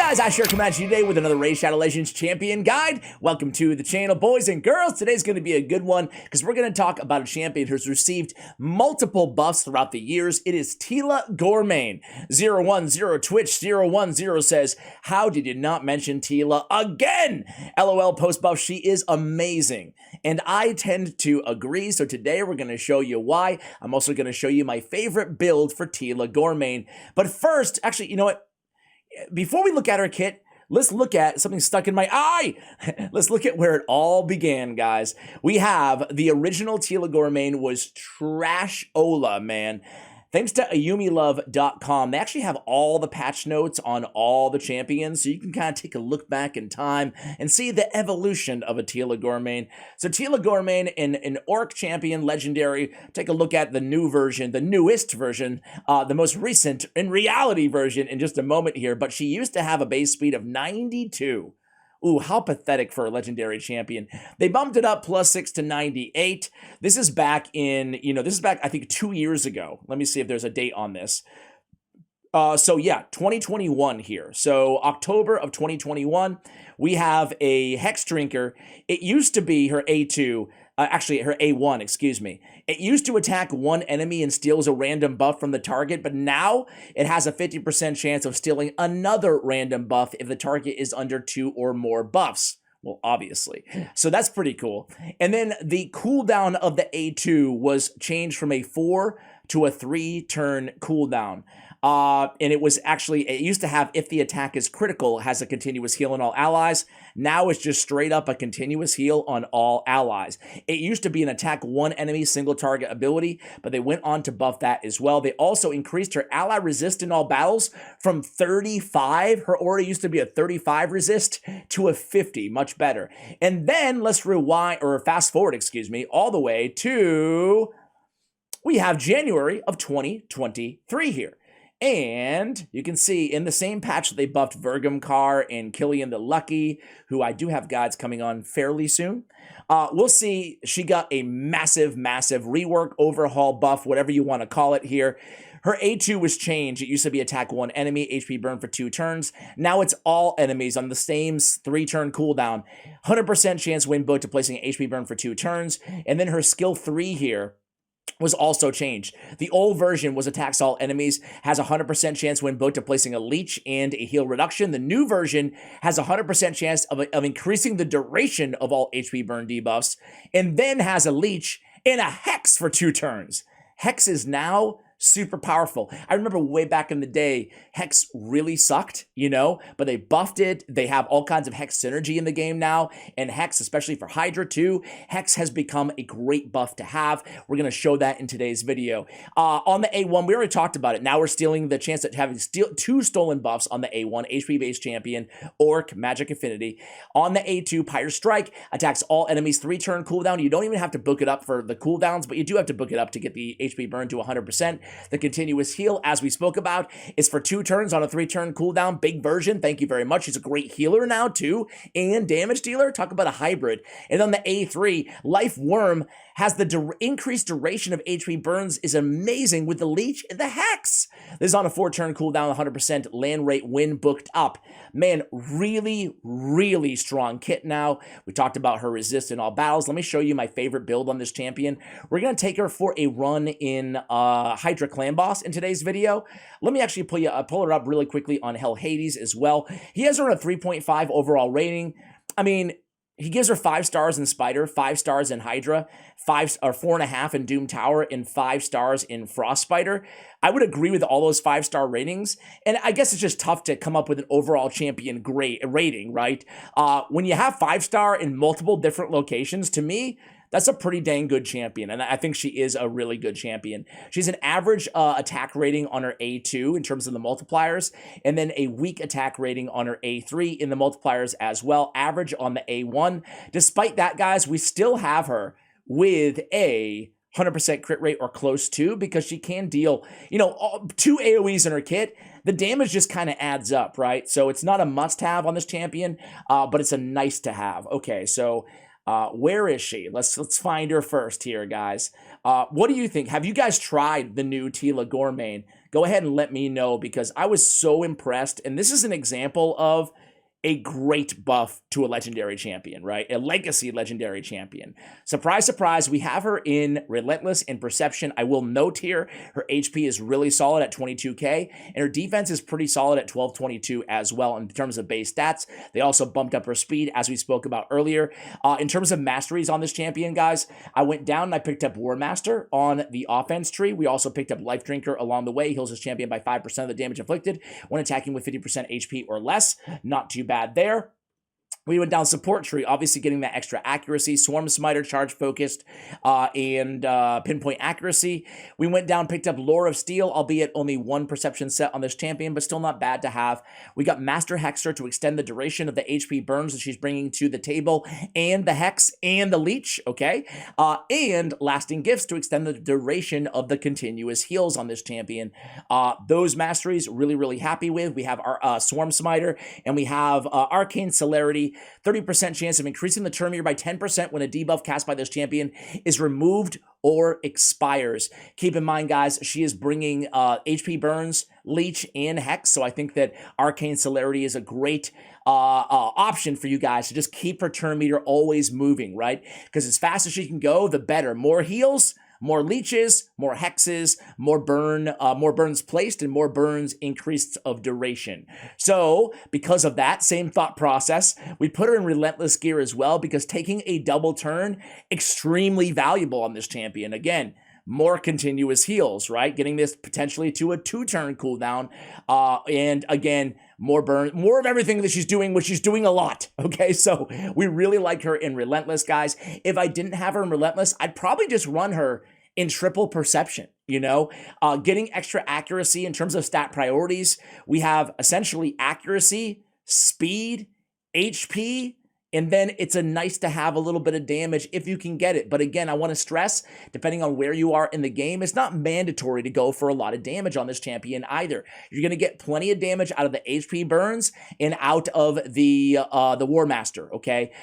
guys, I sure come at you today with another Raid Shadow Legends champion guide. Welcome to the channel, boys and girls. Today's going to be a good one because we're going to talk about a champion who's received multiple buffs throughout the years. It is TEELA GOREMANE. 010 Twitch 010 says, how did you not mention Tila again? LOL post buff, she is amazing. And I tend to agree, so today we're going to show you why. I'm also going to show you my favorite build for TEELA GOREMANE. But first, actually, you know what? Before we look at her kit, let's look at something stuck in my eye. Let's look at where it all began, guys. We have the original TEELA GOREMANE was trash-ola, man. Thanks to AyumiLove.com, they actually have all the patch notes on all the champions, so you can kind of take a look back in time and see the evolution of a TEELA GOREMANE. So TEELA GOREMANE, an Orc champion, legendary. Take a look at the new version, the newest version, the most recent, in reality version in just a moment here, but she used to have a base speed of 92. Ooh, how pathetic for a legendary champion. They bumped it up +6 to 98. This is back in, this is back, I think, 2 years ago. Let me see if there's a date on this. So yeah, 2021 here. So October of 2021, we have a Hex Drinker. It used to be her A2, actually her A1, excuse me. It used to attack one enemy and steals a random buff from the target, but now it has a 50% chance of stealing another random buff if the target is under 2 or more buffs. Well, obviously. So that's pretty cool. And then the cooldown of the A2 was changed from a 4 to a 3-turn cooldown. And it was actually, it used to have, if the attack is critical, has a continuous heal on all allies. Now it's just straight up a continuous heal on all allies. It used to be an attack one enemy single target ability, but they went on to buff that as well. They also increased her ally resist in all battles from 35. Her aura used to be a 35 resist to a 50, much better. And then let's rewind, or fast forward, excuse me, all the way to, we have January of 2023 here. And you can see in the same patch that they buffed Vergumcar and Killian the Lucky, who I do have guides coming on fairly soon. We'll see she got a massive rework, overhaul, buff, whatever you want to call it here. Her A2 was changed. It used to be attack one enemy, HP burn for 2 turns. Now it's all enemies on the same 3-turn cooldown. 100% chance win book to placing HP burn for 2 turns. And then her skill 3 here was also changed. The old version was attacks all enemies, has a 100% chance when both to placing a leech and a heal reduction. The new version has a 100% chance of increasing the duration of all HP burn debuffs, and then has a leech and a hex for 2 turns. Hex is now super powerful. I remember way back in the day, Hex really sucked, but they buffed it. They have all kinds of Hex synergy in the game now, and Hex, especially for Hydra too, Hex has become a great buff to have. We're going to show that in today's video. On the A1, we already talked about it. Now we're stealing the chance at having 2 stolen buffs on the A1, HP-based champion, Orc, Magic Affinity. On the A2, Pyre Strike, attacks all enemies 3-turn cooldown. You don't even have to book it up for the cooldowns, but you do have to book it up to get the HP burn to 100%. The continuous heal, as we spoke about, is for 2 turns on a 3-turn cooldown. Big version. Thank you very much. She's a great healer now, too, and damage dealer. Talk about a hybrid. And on the A3, Life Worm has the increased duration of HP burns is amazing with the leech and the hex. This is on a 4-turn cooldown, 100% land rate win booked up. Man, really strong kit now. We talked about her resist in all battles. Let me show you my favorite build on this champion. We're going to take her for a run in Hydra Clan Boss in today's video. Let me actually pull her up really quickly on Hell Hades as well. He has her a 3.5 overall rating. I mean, he gives her 5 stars in Spider, 5 stars in Hydra, 4.5 in Doom Tower, and 5 stars in Frost Spider. I would agree with all those 5-star ratings, and I guess it's just tough to come up with an overall champion rating, right? When you have 5-star in multiple different locations, to me, that's a pretty dang good champion, and I think she is a really good champion. She's an average attack rating on her A2 in terms of the multipliers, and then a weak attack rating on her A3 in the multipliers as well, average on the A1. Despite that, guys, we still have her with a 100% crit rate or close to, because she can deal, 2 AoEs in her kit. The damage just kind of adds up, right? So it's not a must-have on this champion, but it's a nice-to-have. Okay, so where is she? Let's find her first here, guys. What do you think? Have you guys tried the new TEELA GOREMANE? go ahead and let me know, because I was so impressed. And this is an example of a great buff to a legendary champion, right? A legacy legendary champion. Surprise, surprise, we have her in Relentless and Perception. I will note here, her HP is really solid at 22k, and her defense is pretty solid at 1222 as well in terms of base stats. They also bumped up her speed, as we spoke about earlier. In terms of masteries on this champion, guys, I went down and I picked up War Master on the offense tree. We also picked up Life Drinker along the way. Heals his champion by 5% of the damage inflicted when attacking with 50% HP or less. Not too bad there. We went down support tree, obviously getting that extra accuracy, Swarm Smiter, charge focused, and pinpoint accuracy. We went down, picked up Lore of Steel, albeit only one perception set on this champion, but still not bad to have. We got Master Hexer to extend the duration of the HP burns that she's bringing to the table, and the Hex and the Leech, okay? And Lasting Gifts to extend the duration of the continuous heals on this champion. Those masteries, really, really happy with. We have our Swarm Smiter, and we have Arcane Celerity, 30% chance of increasing the turn meter by 10% when a debuff cast by this champion is removed or expires. Keep in mind, guys, she is bringing HP burns, Leech, and Hex, so I think that Arcane Celerity is a great option for you guys to just keep her turn meter always moving, right? Because as fast as she can go, the better. More heals, more leeches, more hexes, more burns placed, and more burns increased of duration. So because of that same thought process, we put her in Relentless gear as well, because taking a double turn, extremely valuable on this champion. Again, more continuous heals, right? Getting this potentially to a 2-turn cooldown. And again, more burn, more of everything that she's doing, which she's doing a lot, okay? So we really like her in Relentless, guys. If I didn't have her in Relentless, I'd probably just run her in triple perception, you know? Getting extra accuracy in terms of stat priorities. We have essentially accuracy, speed, HP, and then it's a nice to have a little bit of damage if you can get it. But again, I want to stress, depending on where you are in the game, it's not mandatory to go for a lot of damage on this champion either. You're going to get plenty of damage out of the HP burns and out of the War Master, okay?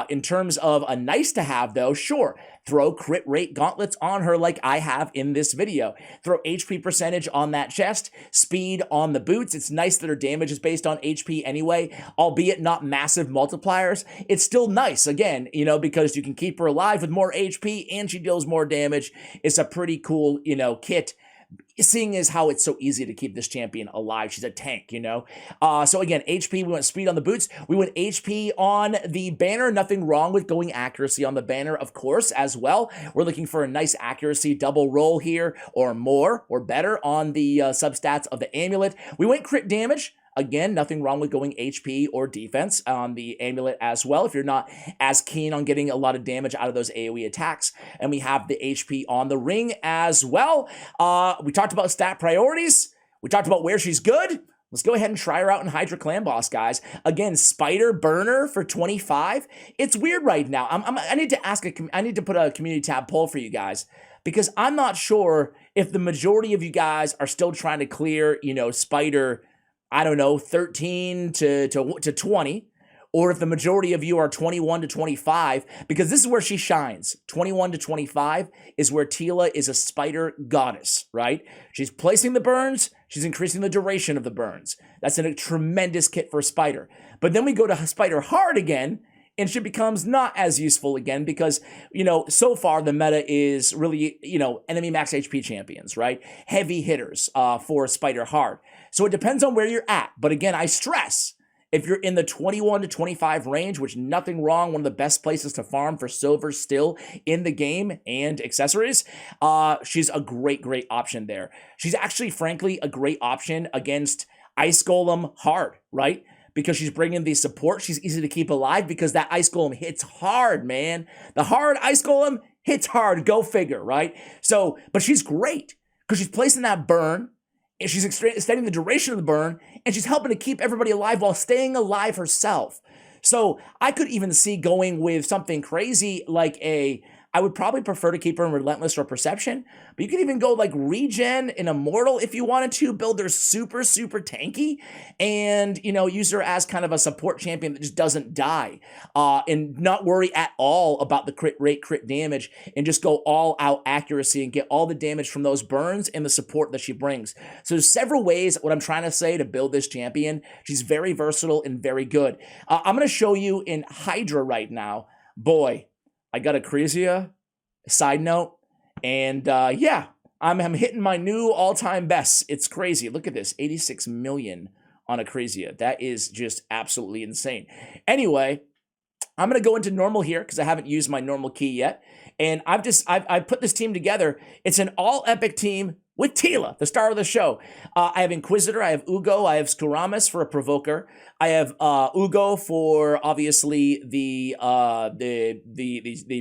In terms of a nice to have though, sure, throw crit rate gauntlets on her like I have in this video. Throw HP percentage on that chest, speed on the boots. It's nice that her damage is based on HP anyway, albeit not massive multipliers. It's still nice, again, you know, because you can keep her alive with more HP and she deals more damage. It's a pretty cool, you know, kit, seeing as how it's so easy to keep this champion alive. She's a tank, you know? So again, HP, we went speed on the boots. We went HP on the banner. Nothing wrong with going accuracy on the banner, of course, as well. We're looking for a nice accuracy double roll here, or more, or better on the substats of the amulet. We went crit damage. Again, nothing wrong with going HP or defense on the amulet as well, if you're not as keen on getting a lot of damage out of those AoE attacks. And we have the HP on the ring as well. We talked about stat priorities. We talked about where she's good. Let's go ahead and try her out in Hydra Clan Boss, guys. Again, Spider Burner for 25. It's weird right now. I need to put a community tab poll for you guys, because I'm not sure if the majority of you guys are still trying to clear, you know, Spider, I don't know, 13 to 20, or if the majority of you are 21 to 25, because this is where she shines. 21 to 25 is where Tila is a spider goddess, right? She's placing the burns, she's increasing the duration of the burns. That's a tremendous kit for a spider. But then we go to Spider Hard again, and she becomes not as useful again because, you know, so far the meta is really, you know, enemy max HP champions, right? Heavy hitters for Spider Hard. So it depends on where you're at. But again, I stress, if you're in the 21 to 25 range, which nothing wrong, one of the best places to farm for silver still in the game and accessories, she's a great, great option there. She's actually, frankly, a great option against Ice Golem Hard, right? Because she's bringing the support. She's easy to keep alive because that Ice Golem hits hard, man. The hard Ice Golem hits hard. Go figure, right? So, but she's great because she's placing that burn, and she's extending the duration of the burn, and she's helping to keep everybody alive while staying alive herself. So I could even see going with something crazy like a I would probably prefer to keep her in Relentless or Perception, but you can even go like Regen in Immortal if you wanted to, build her super, super tanky, and, you know, use her as kind of a support champion that just doesn't die, and not worry at all about the crit rate, crit damage, and just go all out accuracy and get all the damage from those burns and the support that she brings. So there's several ways, what I'm trying to say, to build this champion. She's very versatile and very good. I'm going to show you in Hydra right now. Boy, I got a Crasia, side note, and yeah, I'm hitting my new all-time best. It's crazy. Look at this, 86 million on a Crasia. That is just absolutely insane. Anyway, I'm going to go into normal here because I haven't used my normal key yet. And I've put this team together. It's an all-epic team with Tila, the star of the show. I have Inquisitor, I have Ugo, I have Skuramis for a Provoker. I have Ugo for obviously the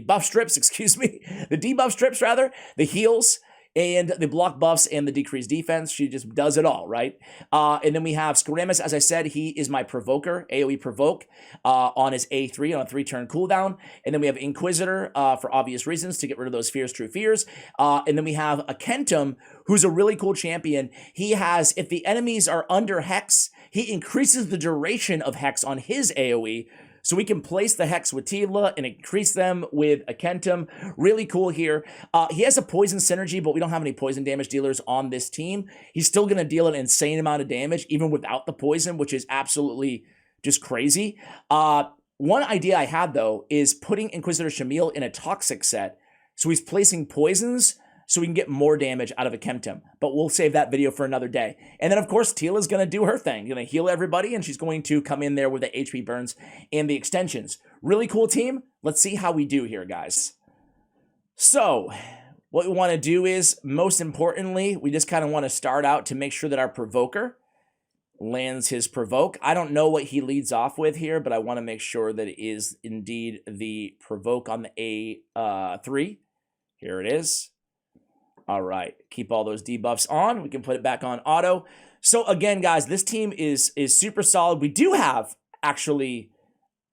buff strips, excuse me, the debuff strips rather, the heals, and the block buffs and the decreased defense. She just does it all, right? And then we have Skuramis, as I said, he is my Provoker, AoE Provoke, on his A3 on a 3-turn cooldown. And then we have Inquisitor for obvious reasons to get rid of those fears, true fears. And then we have a Kentum, who's a really cool champion. He has, if the enemies are under Hex, he increases the duration of Hex on his AoE. So we can place the Hex with Tila and increase them with a Kentum. Really cool here. He has a poison synergy, but we don't have any poison damage dealers on this team. He's still going to deal an insane amount of damage, even without the poison, which is absolutely just crazy. One idea I had, though, is putting Inquisitor Shamil in a toxic set. So he's placing poisons so we can get more damage out of a Kentum. But we'll save that video for another day. And then, of course, Tila's going to do her thing. Going to heal everybody, and she's going to come in there with the HP burns and the extensions. Really cool team. Let's see how we do here, guys. So, what we want to do is, most importantly, we just kind of want to start out to make sure that our Provoker lands his Provoke. I don't know what he leads off with here, but I want to make sure that it is indeed the Provoke on the A3. Here it is. All right, keep all those debuffs on. We can put it back on auto. So again, guys, this team is super solid. We do have actually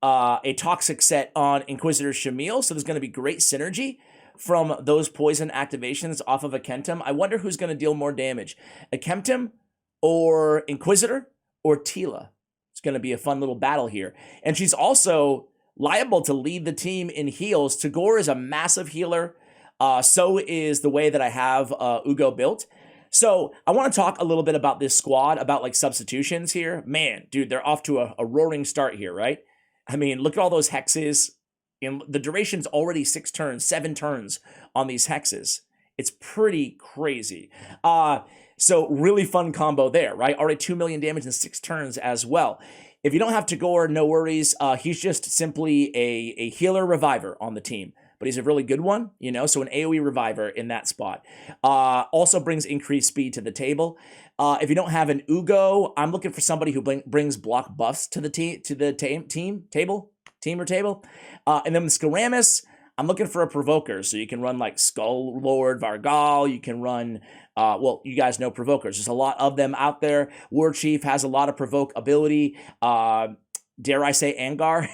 a toxic set on Inquisitor Shamil, so there's going to be great synergy from those poison activations off of a Kentum. I wonder who's going to deal more damage, a Kentum or Inquisitor or Tila. It's going to be a fun little battle here. And she's also liable to lead the team in heals. Tagore is a massive healer. So is the way that I have Ugo built. So I want to talk a little bit about this squad, about like substitutions here. Man, dude, they're off to a roaring start here, right? I mean, look at all those hexes. And the duration's already 6 turns, 7 turns on these hexes. It's pretty crazy. So really fun combo there, right? Already 2 million damage in 6 turns as well. If you don't have Tagore, no worries. He's just simply a healer reviver on the team. But he's a really good one, you know, so an AoE reviver in that spot. Also brings increased speed to the table. If you don't have an Ugo, I'm looking for somebody who brings block buffs to the team table. And then Skuramis, I'm looking for a Provoker, so you can run like Skull Lord, Vargal, you can run, well, you guys know Provokers. There's a lot of them out there. War Chief has a lot of Provoke ability. Dare I say Angar,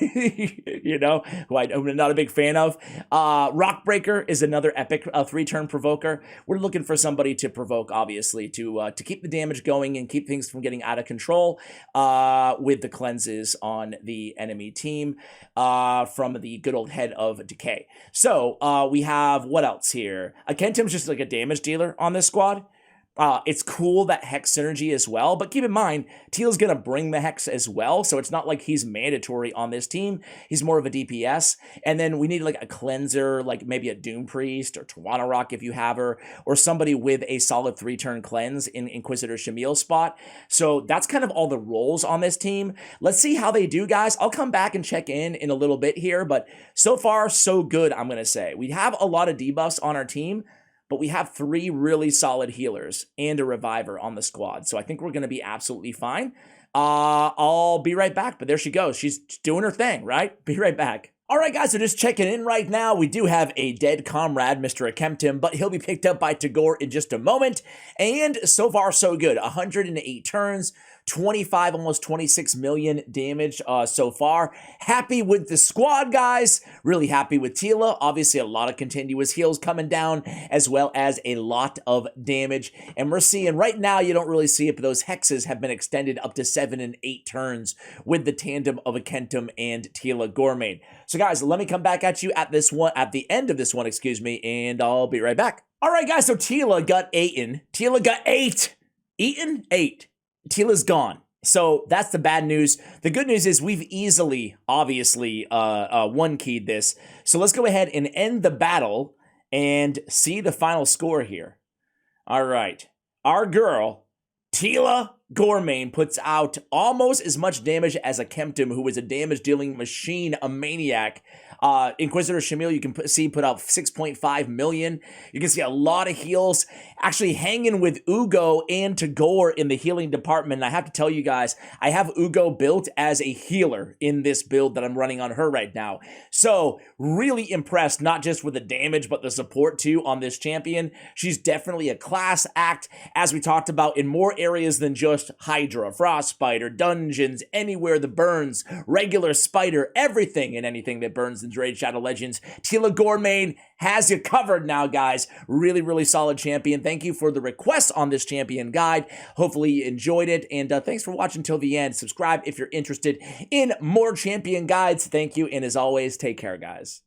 you know, who I'm not a big fan of. Rockbreaker is another epic 3-turn Provoker. We're looking for somebody to provoke, obviously, to keep the damage going and keep things from getting out of control with the cleanses on the enemy team from the good old head of Decay. So we have, what else here? Kentum's just like a damage dealer on this squad. It's cool that Hex synergy as well, but keep in mind, Teal's going to bring the Hex as well, so it's not like he's mandatory on this team. He's more of a DPS, and then we need like a cleanser, like maybe a Doom Priest or Tawana Rock if you have her, or somebody with a solid 3-turn cleanse in Inquisitor Shamil's spot. So that's kind of all the roles on this team. Let's see how they do, guys. I'll come back and check in a little bit here, but so far, so good, I'm going to say. We have a lot of debuffs on our team, but we have 3 really solid healers and a reviver on the squad. So I think we're going to be absolutely fine. I'll be right back, but there she goes. She's doing her thing, right? Be right back. All right, guys, so just checking in right now. We do have a dead comrade, Mr. Akemtim, but he'll be picked up by Tagore in just a moment. And so far, so good. 108 turns, 25, almost 26 million damage so far. Happy with the squad, guys. Really happy with Tila. Obviously, a lot of continuous heals coming down, as well as a lot of damage. And we're seeing right now, you don't really see it, but those hexes have been extended up to 7 and 8 turns with the tandem of a Kentum and TEELA Goremane. So guys, let me come back at you at this one, at the end of this one, excuse me, and I'll be right back. All right, guys, so Tila got eaten. Tila got ate. Eaten? Ate. Tila's gone. So that's the bad news. The good news is we've easily, obviously, one-keyed this. So let's go ahead and end the battle and see the final score here. All right. Our girl, TEELA Goremane, puts out almost as much damage as a Kentum, who is a damage-dealing machine, a maniac. Inquisitor Shamil, you can see, put out 6.5 million. You can see a lot of heals. Actually hanging with Ugo and Tagore in the healing department. And I have to tell you guys, I have Ugo built as a healer in this build that I'm running on her right now. So really impressed, not just with the damage, but the support too on this champion. She's definitely a class act, as we talked about, in more areas than just Hydra, Frost Spider, dungeons, anywhere that burns, regular spider, everything and anything that burns in Raid Shadow Legends. TEELA Goremane has you covered now, guys. Really, really solid champion. Thank you for the request on this champion guide. Hopefully you enjoyed it, and thanks for watching till the end. Subscribe if you're interested in more champion guides. Thank you, and as always, take care, guys.